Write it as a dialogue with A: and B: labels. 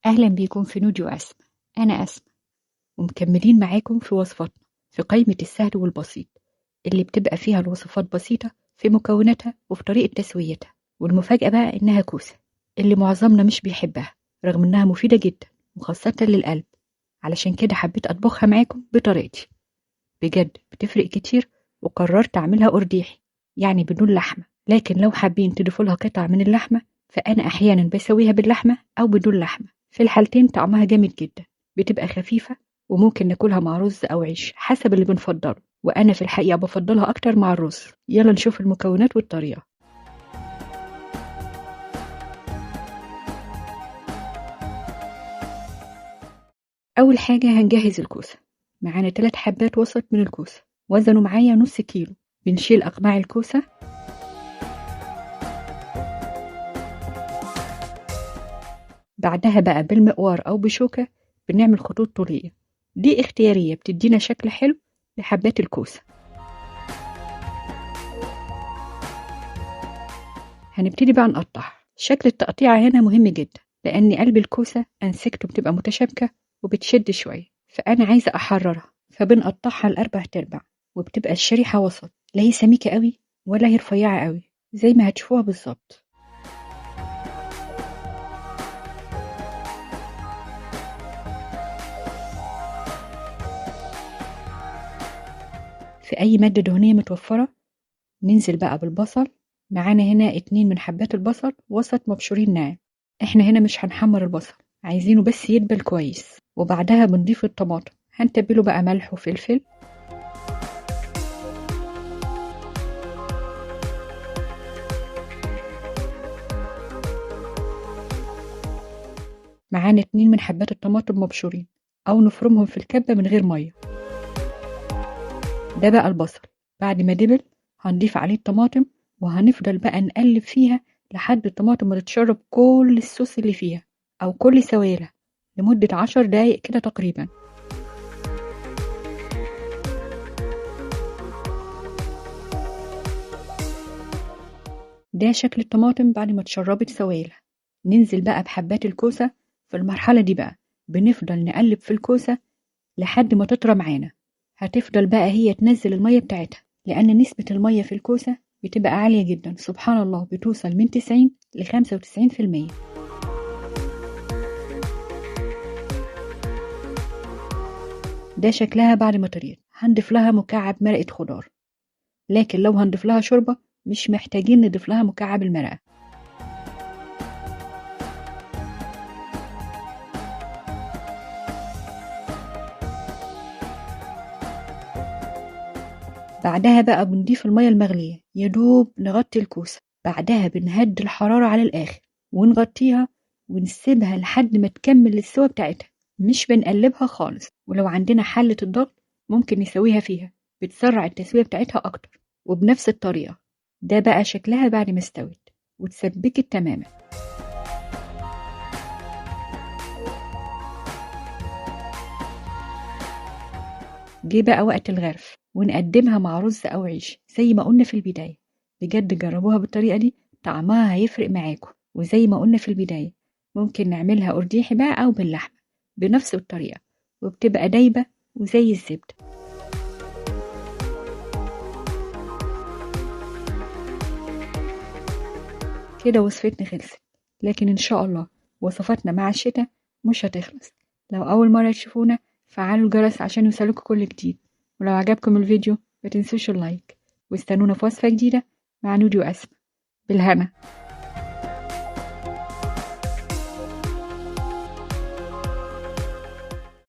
A: أهلا بيكم في نوديو أسماء. أنا أسماء ومكملين معاكم في وصفاتنا في قائمة السهل والبسيط اللي بتبقى فيها الوصفات بسيطة في مكوناتها وفي طريقة تسويتها. والمفاجأة بقى إنها كوسة اللي معظمنا مش بيحبها رغم إنها مفيدة جدا وخاصة للقلب. علشان كده حبيت أطبخها معاكم بطريقتي، بجد بتفرق كتير. وقررت أعملها أرديحي يعني بدون لحمة، لكن لو حابين تضيفوا لها قطع من اللحمة فأنا أحيانا بسويها باللحمة أو بدون لحمة. في الحالتين طعمها جامد جدا، بتبقى خفيفة وممكن ناكلها مع رز أو عيش حسب اللي بنفضله، وأنا في الحقيقة بفضلها أكتر مع الرز. يلا نشوف المكونات والطريقة. أول حاجة هنجهز الكوسة. معانا 3 حبات وسط من الكوسة، وزنوا معايا نص كيلو. بنشيل أقماع الكوسة، بعدها بقى بالمقوار أو بشوكة بنعمل خطوط طولية، دي اختيارية بتدينا شكل حلو لحبات الكوسة. هنبتدي بقى نقطع. شكل التقطيع هنا مهم جدا لأن قلب الكوسة أنسجته بتبقى متشابكة وبتشد شوية، فأنا عايزة أحررها، فبنقطعها ل4 أرباع وبتبقى الشريحة وسط، لا هي سميكة قوي ولا هي رفيعة قوي زي ما هتشوفوها بالظبط. في أي مادة دهنية متوفرة ننزل بقى بالبصل. معانا هنا 2 من حبات البصل وسط مبشورين ناعم. احنا هنا مش هنحمر البصل، عايزينه بس يدبل كويس. وبعدها بنضيف الطماطم، هنتبله بقى ملح وفلفل. معانا 2 من حبات الطماطم مبشورين او نفرمهم في الكبة من غير مية. ده بقى البصل، بعد ما دبل هنضيف عليه الطماطم وهنفضل بقى نقلب فيها لحد الطماطم ما تتشرب كل الصوص اللي فيها او كل سوائلها لمدة 10 دقايق كده تقريبا. ده شكل الطماطم بعد ما اتشربت سوائلها. ننزل بقى بحبات الكوسة. في المرحلة دي بقى بنفضل نقلب في الكوسة لحد ما تطرى معانا. هتفضل بقى هي تنزل المية بتاعتها لأن نسبة المية في الكوسة بتبقى عالية جدا، سبحان الله بتوصل من 90 ل95%. ده شكلها بعد ما طريت. هنضيف لها مكعب مرقة خضار، لكن لو هنضيف لها شوربة مش محتاجين نضيف لها مكعب المرقة. بعدها بقى بنضيف المية المغلية يدوب نغطي الكوسة. بعدها بنهدي الحرارة على الآخر ونغطيها ونسيبها لحد ما تكمل السوا بتاعتها، مش بنقلبها خالص. ولو عندنا حلة الضغط ممكن نسويها فيها، بتسرع التسوية بتاعتها أكتر. وبنفس الطريقة ده بقى شكلها بعد ما استوت وتسبكت تماما. جه بقى وقت الغرف ونقدمها مع رز أو عيش زي ما قلنا في البداية. بجد جربوها بالطريقة دي، طعمها هيفرق معاكم. وزي ما قلنا في البداية ممكن نعملها أرديحي بقى أو باللحمة بنفس الطريقة، وبتبقى دايبة وزي الزبدة. كده وصفتنا خلصت، لكن إن شاء الله وصفاتنا مع الشتاء مش هتخلص. لو أول مرة تشوفونا فعلوا الجرس عشان يوصلكوا كل جديد، ولو عجبكم الفيديو ما تنسوش اللايك، واستنونا في وصفة جديدة مع نودي وأسماء. بالهنا.